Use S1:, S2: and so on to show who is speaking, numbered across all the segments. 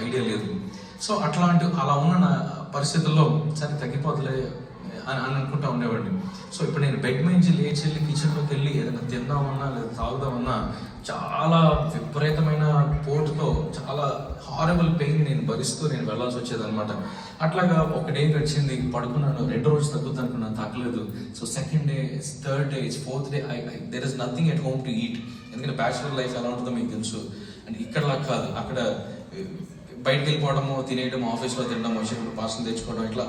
S1: Idea లేదు. So అలా ఉన్న నా పరిస్థితుల్లో సరే తగ్గిపోతులే అని అనుకుంటా ఉండేవాడిని. సో ఇప్పుడు నేను బెడ్ నుంచి లేచి వెళ్ళి కిచెన్లోకి వెళ్ళి ఏదైనా తిందామన్నా లేదా తాగుదామన్నా చాలా విపరీతమైన పోటుతో చాలా హారబుల్ పెయిన్ నేను భరిస్తూ నేను వెళ్ళాల్సి వచ్చేది అనమాట. అట్లాగా ఒక డే గడిచింది, పడుకున్నాను, 2 రోజులు తగ్గుద్ది అనుకున్నాను, తగ్గలేదు. So second day, third day, fourth day there is nothing at home to eat. ఎందుకంటే బ్యాచులర్ లైఫ్ ఎలా ఉంటుందో మీకు తెలుసు. అండ్ ఇక్కడలా కాదు, అక్కడ బయటకు వెళ్ళిపోవడము, తినేయడం, ఆఫీస్లో తినడం, వచ్చినప్పుడు పార్సల్ తెచ్చుకోవడం, ఇట్లా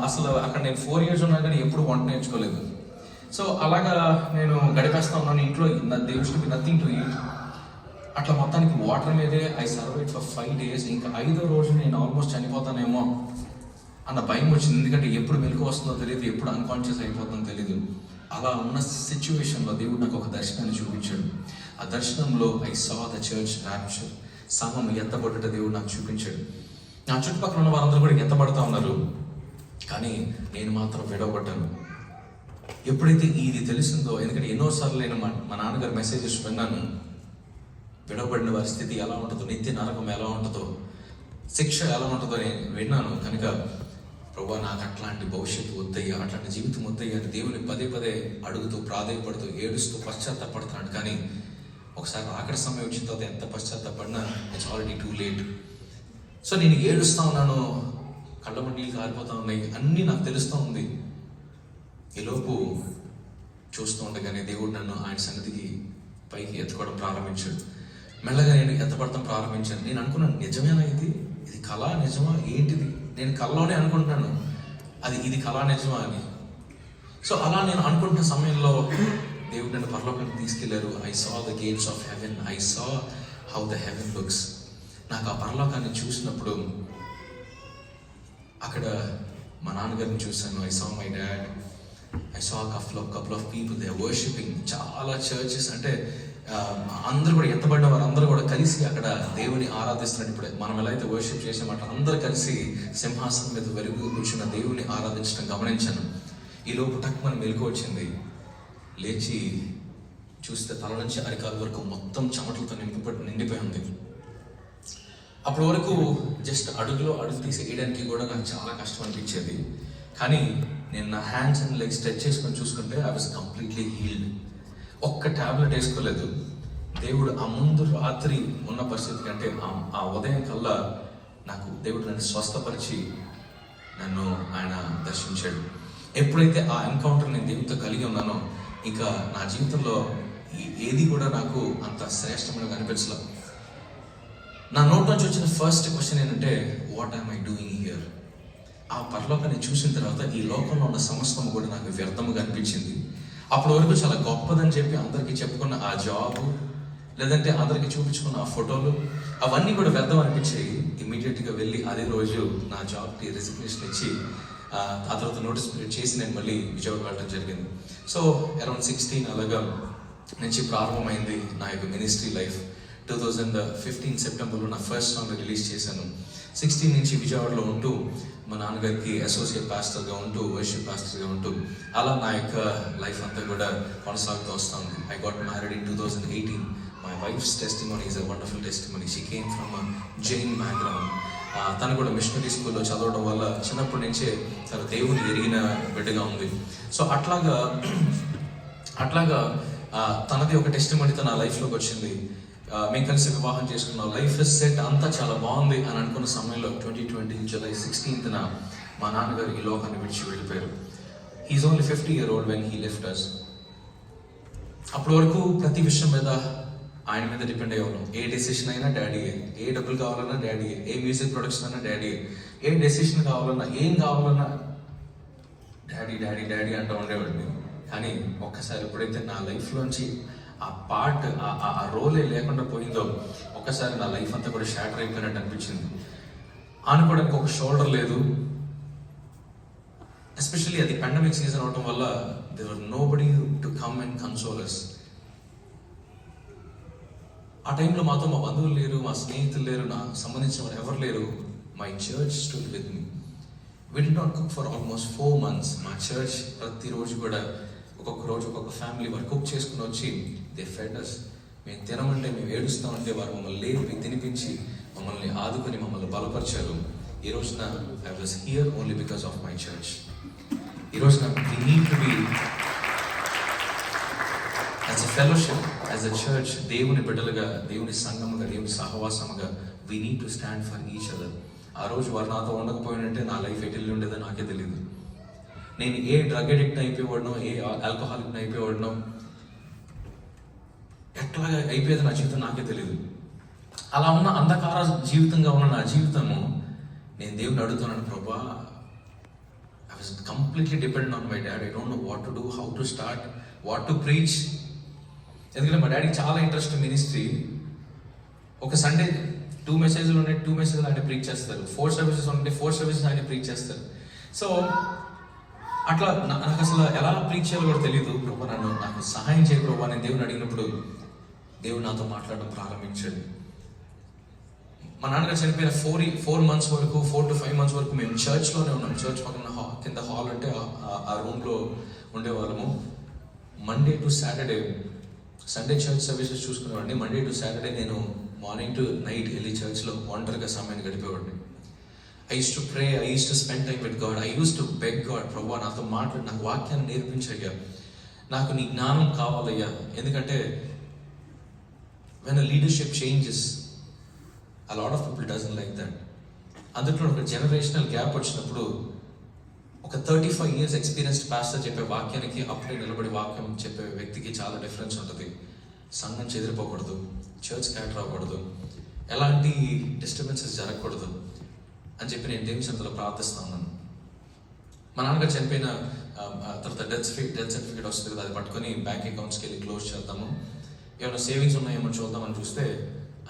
S1: అసలు అక్కడ నేను 4 years ఉన్నా కానీ ఎప్పుడు వంట నేర్చుకోలేదు. సో అలాగా నేను గడిపేస్తా ఉన్నాను ఇంట్లో. There used to be nothing to eat. అట్లా మొత్తానికి వాటర్ మీదే ఐ సర్వైవ్డ్ ఫర్ 5 days. ఇంకా 5వ రోజు నేను ఆల్మోస్ట్ చనిపోతానేమో అన్న భయం వచ్చింది. ఎందుకంటే ఎప్పుడు మెలకు వస్తుందో తెలియదు, ఎప్పుడు అన్కాన్షియస్ అయిపోతుందో తెలియదు. అలా ఉన్న సిచ్యువేషన్లో దేవుడు నాకు ఒక దర్శనాన్ని చూపించాడు. ఆ దర్శనంలో I saw the church rapture, సంఘం ఎత్తబడ్డ దేవుడు నాకు చూపించాడు. నా చుట్టుపక్కల ఉన్న వారందరూ కూడా ఎత్తబడతా ఉన్నారు, కానీ నేను మాత్రం విడవబడ్డాను. ఎప్పుడైతే ఇది తెలిసిందో, ఎందుకంటే ఎన్నోసార్లు నేను మా నాన్నగారు మెసేజెస్ విన్నాను, విడవబడిన వారి స్థితి ఎలా ఉంటుందో, నిత్య నరకం ఎలా ఉంటుందో, శిక్ష ఎలా ఉంటుందో నేను విన్నాను. కనుక ప్రభువా నాకు అట్లాంటి భవిష్యత్తు వద్దయ్యా, అట్లాంటి జీవితం వద్దయ్యా అని దేవుని పదే పదే అడుగుతూ, ప్రాధేయపడుతూ, ఏడుస్తూ పశ్చాత్తాపడుతున్నాడు. కానీ ఒకసారి ఆఖరి సమయం వచ్చిన తర్వాత ఎంత పశ్చాత్తాపడినా it's already too late. So నేను ఏడుస్తూ ఉన్నాను, కళ్ళ నీళ్ళు కారిపోతూ ఉన్నాయి, అన్నీ నాకు తెలుస్తూ ఉంది. ఈలోపు చూస్తూ ఉండగానే దేవుడు నన్ను ఆయన సన్నిధికి పైకి ఎత్తుకోవడం ప్రారంభించాడు. మెల్లగా నేను ఎత్తపడతాం ప్రారంభించాను. నేను అనుకున్నాను, నిజమేనా ఇది కళ నిజమా ఏంటిది? నేను కళలోనే అనుకుంటున్నాను ఇది కళ నిజమా అని. సో అలా నేను అనుకుంటున్న సమయంలో దేవుడు నన్ను పరలోకానికి తీసుకెళ్లారు. I saw the gates of heaven, I saw how the heaven looks. నాకు ఆ పరలోకాన్ని చూసినప్పుడు అక్కడ మా నాన్నగారిని చూశాను. I saw my dad, I saw couple of people they are worshipping. చాలా చర్చెస్ అంటే అందరూ కూడా ఎత్తబడ్డ వారు అందరూ కూడా కలిసి అక్కడ దేవుని ఆరాధిస్తున్నట్టు. ఇప్పుడు మనం ఎలా అయితే వర్షిప్ చేసామంటే అందరూ కలిసి సింహాసనం మీద వెలుగు కూర్చున్న దేవుని ఆరాధించడం గమనించాను. ఈ లోపు టక్కుమని మెలకు వచ్చింది. లేచి చూస్తే తల నుంచి అరికాల వరకు మొత్తం చెమటలతో నిండిపోయి ఉంది. అప్పటి వరకు జస్ట్ అడుగు తీసి వేయడానికి కూడా నాకు చాలా కష్టం అనిపించేది. కానీ నేను నా హ్యాండ్స్ అండ్ లెగ్స్ స్ట్రెచ్ చేసుకొని చూసుకుంటే ఐ వాజ్ కంప్లీట్లీ హీల్డ్. ఒక్క ట్యాబ్లెట్ వేసుకోలేదు. దేవుడు ఆ ముందు రాత్రి ఉన్న పరిస్థితి కంటే ఆ ఉదయం కల్లా నాకు దేవుడు నన్ను స్వస్థపరిచి నన్ను ఆయన దర్శించాడు. ఎప్పుడైతే ఆ ఎన్కౌంటర్ నేను దేవుడితో కలిగి ఉన్నానో ఇంకా నా జీవితంలో ఏది కూడా నాకు అంత శ్రేష్టమైన అనిపించలేదు. నా నోట్ నుంచి వచ్చిన ఫస్ట్ క్వశ్చన్ ఏంటంటే, what I'm I doing here? ఆ పరలోకాన్ని చూసిన తర్వాత ఈ లోకంలో ఉన్న సమస్తం కూడా నాకు వ్యర్థముగా అనిపించింది. అప్పటి వరకు చాలా గొప్పదని చెప్పి అందరికీ చెప్పుకున్న ఆ జాబు, లేదంటే అందరికీ చూపించుకున్న ఆ ఫోటోలు, అవన్నీ కూడా వ్యర్థం అనిపించాయి. ఇమీడియట్గా వెళ్ళి అదే రోజు నా జాబ్కి రిజిగ్నేషన్ ఇచ్చి ఆ తర్వాత నోటీస్ పీరియడ్ చేసి నేను మళ్ళీ విజయవాడ వెళ్ళడం జరిగింది. సో అరౌండ్ 16 అలాగా నుంచి ప్రారంభమైంది నా యొక్క మినిస్ట్రీ లైఫ్. 2015 సెప్టెంబర్లో నా ఫస్ట్ సాంగ్ రిలీజ్ చేశాను. 16 నుంచి విజయవాడలో ఉంటూ మా నాన్నగారికి అసోసియేట్ పాస్టర్గా ఉంటూ, వర్షిప్ పాస్టర్గా ఉంటూ అలా నా యొక్క లైఫ్ అంతా కూడా కొనసాగుతూ వస్తుంది. I got married in 2018. My wife's testimony is a wonderful testimony. She came from a Jain background. తను కూడా మిషనరీ స్కూల్లో చదవడం వల్ల చిన్నప్పటి నుంచే తను దేవుని ఎరిగిన బిడ్డగా ఉంది. సో అట్లాగా తనది ఒక టెస్టిమనీతో నా లైఫ్లోకి వచ్చింది. మేము కలిసి వివాహం చేసుకున్నాం. లైఫ్ ఇస్ సెట్, అంతా చాలా బాగుంది అని అనుకున్న సమయంలో 2020 July 16th మా నాన్నగారు ఈ లోకాన్ని విడిచి వెళ్ళిపోయారు. He is only 50 years old when he left us. అప్పటి వరకు ప్రతి విషయం మీద ఆయన మీద డిపెండ్ అయ్యేవాళ్ళం. ఏ డెసిషన్ అయినా డాడీయే, ఏ డబ్బులు కావాలన్నా డాడీయే, ఏ మ్యూజిక్ ప్రొడక్షన్ అయినా డాడీయే, ఏ డెసిషన్ కావాలన్నా ఏం కావాలన్నా డాడీ డాడీ డాడీ అంటూ ఉండేవాడిని. కానీ ఒక్కసారి ఎప్పుడైతే నా లైఫ్లోంచి ఆ పార్ట్ ఆ రోలే లేకుండా పోయిందో ఒక్కసారి నా లైఫ్ అంతా కూడా షాటర్ అయిపోయినట్టు అనిపించింది. ఆనుకోవడానికి ఒక షోల్డర్ లేదు. ఎస్పెషల్లీ అది పాండమిక్ సీజన్ అవడం వల్ల there were nobody to come and console us. ఆ టైంలో మాతో మా బంధువులు లేరు, మా స్నేహితులు లేరు, నాకు సంబంధించిన వారు ఎవరు లేరు. My church stood with me. We did not cook for almost 4 months. మా చర్చ్ ప్రతిరోజు కూడా ఒక్కొక్క రోజు ఒక్కొక్క ఫ్యామిలీ వారు కుక్ చేసుకుని వచ్చి దే ఫెడ్ us. మేము తినమంటే మేము ఏడుస్తామంటే వారు మమ్మల్ని లేపి తినిపించి మమ్మల్ని ఆదుకొని మమ్మల్ని బలపరిచారు. ఈ రోజున I was here only because of my church. ఈ రోజున we need to be as a fellowship, as a church, దేవుని బిడ్డలుగా, దేవుని సంఘముగా, దేవుని సహవాసముగా we need to stand for each other. ఆ రోజు వారు నాతో ఉండకపోయినంటే నా లైఫ్ ఎటు వెళ్ళి ఉండేదో నాకే తెలియదు. నేను ఏ డ్రగ్ అడిక్ట్ అయిపోవడనో, ఏ ఆల్కహాలిక్ అయిపోవడనో, ఎట్లా అయిపోయేది నా జీవితం నాకే తెలియదు. అలా ఉన్న అంధకార జీవితంగా ఉన్న నా జీవితము నేను దేవుని అడుగుతున్నాను, ప్రభా, I was completely dependent on my dad. I don't know what to do, how to start, what to preach. ఎందుకంటే మా డాడీకి చాలా ఇంట్రెస్ట్ మినిస్ట్రీ. ఒక సండే 2 మెసేజ్లు ఉండే 2 మెసేజ్లు ఆయన ప్రీచ్ చేస్తారు, 4 సర్వీసెస్ ఉంటే 4 సర్వీసెస్ ఆయన ప్రీచ్ చేస్తారు. సో అట్లా నాకు అసలు ఎలా ప్రీచ్ చేయాలో కూడా తెలియదు. ప్రభా, నాకు సహాయం చేయ ప్రభా. నేను దేవుని అడిగినప్పుడు దేవుడు నాతో మాట్లాడడం ప్రారంభించాడు. మా నాన్నగారు చనిపోయిన 4 మంత్స్ వరకు, 4 to 5 మంత్స్ వరకు మేము చర్చ్లోనే ఉన్నాం. చర్చ్ పక్కన కింద హాల్ అంటే ఆ రూమ్లో ఉండేవాళ్ళము. Monday to Saturday, Sunday church services చూసుకునేవాడిని. మండే టు సాటర్డే నేను మార్నింగ్ టు నైట్ వెళ్ళి చర్చ్లో ఒంటరిగా సమయాన్ని గడిపేవాడిని. I used to pray, I used to spend time with God, I used to beg God, ప్రభా నాతో మాట్లాడి, నాకు వాక్యాన్ని నేర్పించయ్యా, నాకు నీ జ్ఞానం కావాలయ్యా. ఎందుకంటే when a leadership changes, a lot of people doesn't like that. అందులో ఒక జనరేషనల్ గ్యాప్ వచ్చినప్పుడు ఒక 35 years ఎక్స్పీరియన్స్డ్ పాస్టర్ చెప్పే వాక్యానికి అప్పుడే నిలబడి వాక్యం చెప్పే వ్యక్తికి చాలా డిఫరెన్స్ ఉంటుంది. సంఘం చెదిరిపోకూడదు, చర్చ్ స్కాటర్ అవ్వకూడదు, ఎలాంటి డిస్టర్బెన్సెస్ జరగకూడదు అని చెప్పి నేను దేవుని సన్నిధిలో ప్రార్థిస్తా ఉన్నాను. మా నాన్నగారు చనిపోయిన తర్వాత డెత్ సర్టిఫికేట్ వస్తుంది కదా, అది పట్టుకొని బ్యాంక్ అకౌంట్స్కి వెళ్ళి క్లోజ్ చేద్దాము, ఏమైనా సేవింగ్స్ ఉన్నాయేమో చూద్దామని చూస్తే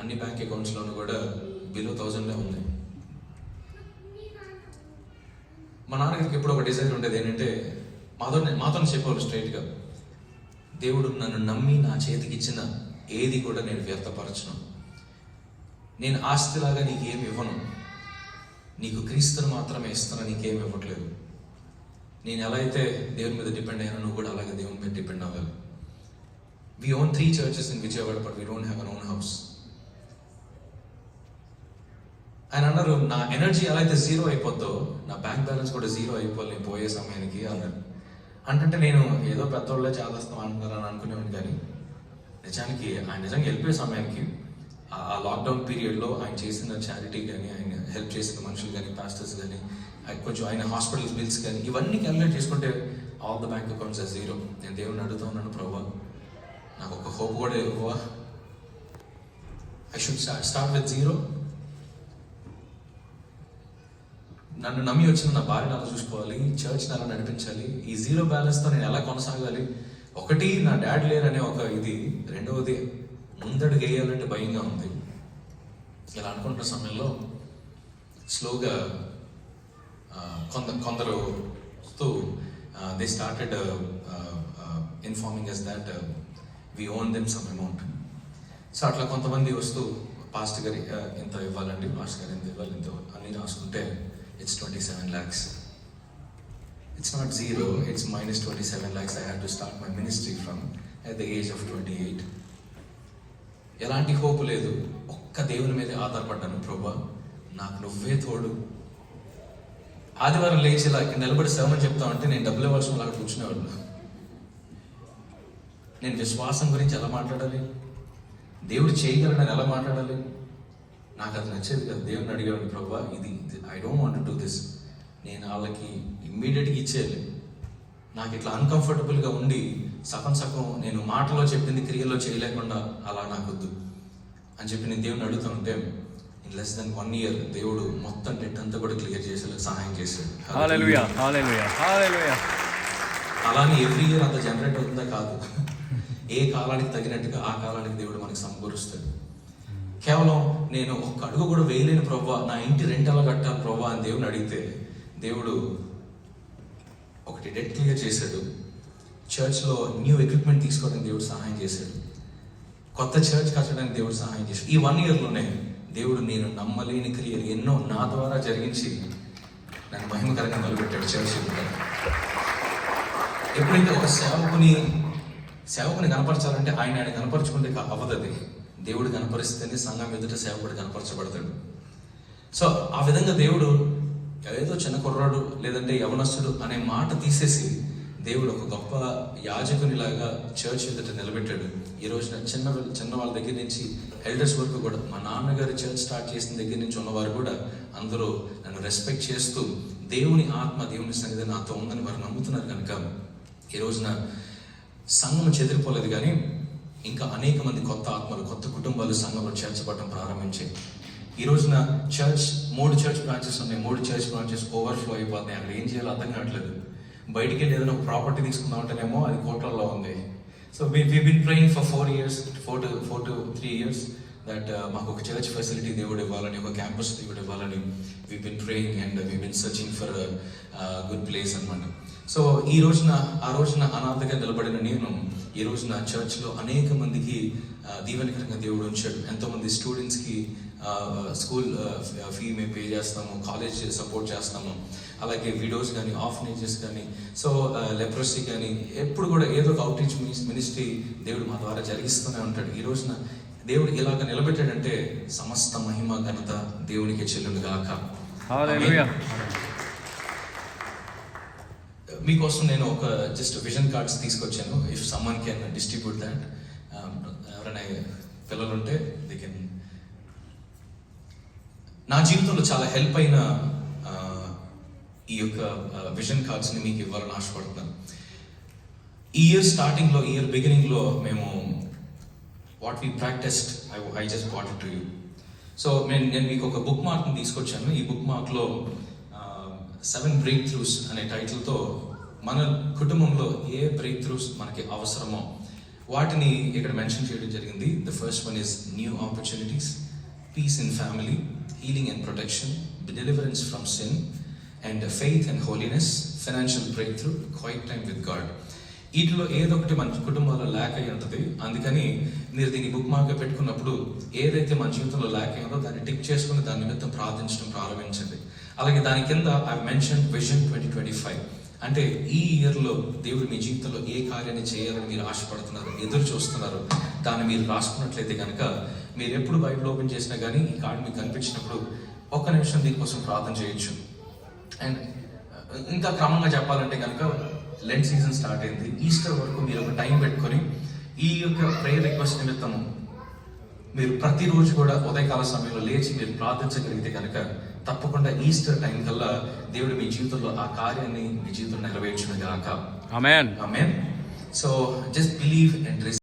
S1: అన్ని బ్యాంక్ అకౌంట్స్లోనూ కూడా బిలో 1000 ఉంది. మా నాన్నగారికి ఎప్పుడు ఒక డిజైర్ ఉండేది ఏంటంటే, మాతో చెప్పేవాళ్ళు స్ట్రైట్గా, దేవుడు నన్ను నమ్మి నా చేతికి ఇచ్చిన ఏది కూడా నేను వ్యర్థపరచను. నేను ఆస్తిలాగా నీకేమి ఇవ్వను, నీకు క్రీస్తుని మాత్రమే ఇస్తాను, నీకేమి ఇవ్వట్లేదు. నేను ఎలా అయితే దేవుని మీద డిపెండ్ అయ్యానో నువ్వు కూడా అలాగే దేవుని మీద డిపెండ్ అవ్వాలి. We own 3 churches in Vijayawada, but we don't have our own house. ఆయన అన్నారు, నా ఎనర్జీ ఎలా అయితే 0 అయిపోద్దో నా బ్యాంక్ బ్యాలెన్స్ కూడా 0 అయిపోవాలి నేను పోయే సమయానికి అన్నారు. అంటే నేను ఏదో పెద్దోళ్ళే చేస్తాం అంటున్నారు అని అనుకునేవాడిని. కానీ నిజానికి ఆయన నిజంగా వెళ్ళిపోయే సమయానికి ఆ లాక్డౌన్ పీరియడ్లో ఆయన చేసిన చారిటీ కానీ, ఆయన హెల్ప్ చేసిన మనుషులు కానీ, పాస్టర్స్ కానీ, కొంచెం ఆయన హాస్పిటల్స్ బిల్స్ కానీ, ఇవన్నీ క్యాలిక్యులేట్ చేసుకుంటే ఆల్ ద బ్యాంక్ అకౌంట్స్ 0. నేను దేవుడిని అడుగుతూ ఉన్నాను, ప్రభా నాకు ఒక హోప్ కూడా ఇవ్వవా, ఐ షుడ్ స్టార్ట్ విత్ 0. నన్ను నమ్మి వచ్చిన నా భార్యను అలా చూసుకోవాలి, చర్చ్ని అలా నడిపించాలి, ఈ 0 బ్యాలెన్స్తో నేను ఎలా కొనసాగాలి. ఒకటి నా డాడ్ లేరనే ఒక ఇది, రెండవది ముందడుగు వేయాలంటే భయంగా ఉంది. ఇలా అనుకుంటున్న సమయంలో స్లోగా కొందరు they started informing us that we owe them some amount. So అట్లా కొంతమంది వస్తూ, పాస్టర్ గారి ఇంత ఇవ్వాలండి, పాస్టర్ గారు ఇంత ఇవ్వాలి, ఇంత అన్నీ రాసుకుంటే it's 27 lakhs. It's not 0, it's minus 27 lakhs. I had to start my ministry from at the age of 28. ఎలాంటి హోప్ లేదు, ఒక్క దేవుని మీద ఆధారపడ్డాను. ప్రభా నాకు నువ్వే తోడు. ఆదివారం లేచి ఇలా నిలబడి సేవని చెప్తామంటే నేను డబ్బులు ఇవ్వాల్సిన అక్కడ కూర్చునేవాళ్ళు. నేను విశ్వాసం గురించి ఎలా మాట్లాడాలి, దేవుడు చేయగలడని ఎలా మాట్లాడాలి, నాకు అది నచ్చేది కదా. దేవుని అడిగేవాడిని, ప్రభా ఇది I don't want to do this. నేను వాళ్ళకి ఇమ్మీడియట్గా ఇచ్చేయాలి. నాకు ఇట్లా అన్కంఫర్టబుల్గా ఉండి సగం నేను మాటలో చెప్పింది క్రియలో చేయలేకుండా అలా నాకొద్దు అని చెప్పి నేను దేవుని అడుగుతూ ఉంటే ఇన్ లెస్ దెన్ 1 year దేవుడు మొత్తం డెట్ అంతా కూడా క్లియర్ చేసేలా సహాయం చేశాడు. అలానే ఎవ్రీ ఇయర్ అంత జనరేట్ అవుతుందా కాదు, ఏ కాలానికి తగినట్టుగా ఆ కాలానికి దేవుడు మనకి సమకూరుస్తాడు. కేవలం నేను ఒక్క అడుగు కూడా వేయలేని ప్రభా, నా ఇంటి రెంట్ ఎలా కట్టాలి ప్రభా అని దేవుని అడిగితే దేవుడు ఒకటి డెట్ క్లియర్ చేశాడు. చర్చ్లో న్యూ ఎక్విప్మెంట్ తీసుకోవడానికి దేవుడు సహాయం చేశాడు. కొత్త చర్చ్ కట్టడానికి దేవుడు సహాయం చేశాడు. ఈ 1 yearలోనే దేవుడు నేను నమ్మలేని క్రియలు ఎన్నో నా ద్వారా జరిగించి నన్ను మహిమకరంగా నిలబెట్టాడు చర్చ్. ఎప్పుడైతే ఒక సేవకుని కనపరచాలంటే ఆయన కనపరచుకుంటే అవ్వదు. దేవుడు కనపరిస్తేనే సంఘం ఎదుట సేవకుడు కనపరచబడతాడు. సో ఆ విధంగా దేవుడు ఏదో చిన్న కుర్రాడు లేదంటే యవనస్తుడు అనే మాట తీసేసి దేవుడు ఒక గొప్ప యాజకునిలాగా చర్చ్ ఎదుట నిలబెట్టాడు. ఈ రోజున చిన్న వాళ్ళ దగ్గర నుంచి ఎల్డర్స్ వరకు కూడా, మా నాన్నగారు చర్చ్ స్టార్ట్ చేసిన దగ్గర నుంచి ఉన్నవారు కూడా అందరూ నన్ను రెస్పెక్ట్ చేస్తూ దేవుని ఆత్మ, దేవుని సన్నిధి నాతో ఉందని వారు నమ్ముతున్నారు. కనుక ఈ రోజున సంఘం చెదిరిపోలేదు, కానీ ఇంకా అనేక మంది కొత్త ఆత్మలు, కొత్త కుటుంబాలు సంఘంలో చేర్చబడటం ప్రారంభించాయి. ఈ రోజున చర్చ్ 3 చర్చ్ బ్రాంచెస్ ఉన్నాయి. 3 చర్చ్ బ్రాంచెస్ ఓవర్ఫ్లో అయిపోతున్నాయి. అక్కడ ఏం చేయాలో అర్థం కావట్లేదు. బయటికి వెళ్ళి ఏదైనా ఒక ప్రాపర్టీ తీసుకుందాం అంటేనేమో అది కోట్లలో ఉంది. So we been praying for 4 to 3 years దట్ మాకు ఒక చర్చ్ ఫెసిలిటీ దేవుడు ఇవ్వాలని, ఒక క్యాంపస్ దేవుడు ఇవ్వాలని we been praying and we been searching for good place అనమాట. సో ఆ రోజున అనాథగా నిలబడిన నేను ఈ రోజున చర్చ్లో అనేక మందికి దీవెనకరంగా దేవుడు ఉంచాడు. ఎంతోమంది స్టూడెంట్స్కి స్కూల్ ఫీ మేము పే చేస్తాము, కాలేజ్ సపోర్ట్ చేస్తాము, అలాగే విడోస్ కానీ, ఆర్ఫనేజెస్ కానీ, సో లెప్రసీ కానీ, ఎప్పుడు కూడా ఏదో ఒక అవుట్రీచ్ మినిస్ట్రీ దేవుడు మా ద్వారా జరిగిస్తూనే ఉంటాడు. ఈ రోజున దేవుడు ఇలాగ నిలబెట్టాడంటే సమస్త మహిమ ఘనత దేవునికి చెల్లును గాక. మీకోసం నేను ఒక జస్ట్ విజన్ కార్డ్స్ తీసుకొచ్చాను. If someone can distribute that, ఎవరైనా పిల్లలు ఉంటే దే కెన్. నా జీవితంలో చాలా హెల్ప్ అయిన ఈ యొక్క విజన్ కార్డ్స్ని మీకు ఇవ్వాలని ఆశపడుతున్నాను. ఈ ఇయర్ స్టార్టింగ్లో, ఇయర్ బిగినింగ్లో మేము what we practised, I just bought it to you. So నేను మీకు ఒక బుక్ మార్క్ని తీసుకొచ్చాను. ఈ బుక్ మార్క్లో 7 బ్రేక్ త్రూస్ అనే టైటిల్తో మన కుటుంబంలో ఏ బ్రేక్ త్రూస్ మనకి అవసరమో వాటిని ఇక్కడ మెన్షన్ చేయడం జరిగింది. The first one is new opportunities, peace in family, healing and protection, deliverance from sin, and faith and holiness, financial breakthrough, quiet time with God. వీటిలో ఏదో ఒకటి మన కుటుంబంలో ల్యాక్ అయి ఉంటుంది. అందుకని మీరు దీన్ని బుక్ మార్క్గా పెట్టుకున్నప్పుడు ఏదైతే మన జీవితంలో ల్యాక్ అయిందో దాన్ని టిక్ చేసుకుని దాని నిమిత్తం ప్రార్థించడం ప్రారంభించండి. అలాగే దాని కింద ఐ మెన్షన్ విజన్ 2025, అంటే ఈ ఇయర్లో దేవుడు మీ జీవితంలో ఏ కార్యాన్ని చేయాలని మీరు ఆశపడుతున్నారు, ఎదురు చూస్తున్నారు, దాన్ని మీరు రాసుకున్నట్లయితే కనుక మీరు ఎప్పుడు బైబిల్ ఓపెన్ చేసినా కానీ ఈ కార్డు మీకు కనిపించినప్పుడు ఒక్క నిమిషం దీనికోసం ప్రార్థన చేయొచ్చు. అండ్ ఇంకా క్రమంగా చెప్పాలంటే కనుక లెంట్ సీజన్ స్టార్ట్ అయింది. ఈస్టర్ వరకు మీరు ఒక టైం పెట్టుకొని ఈ యొక్క ప్రేయర్ రిక్వెస్ట్ నిమిత్తము మీరు ప్రతిరోజు కూడా ఉదయకాల సమయంలో లేచి మీరు ప్రార్థించగలిగితే కనుక తప్పకుండా ఈస్టర్ టైం కల్లా దేవుడు మీ జీవితంలో ఆ కార్యాన్ని మీ జీవితంలో నెరవేర్చును గాక. Amen. So just believe and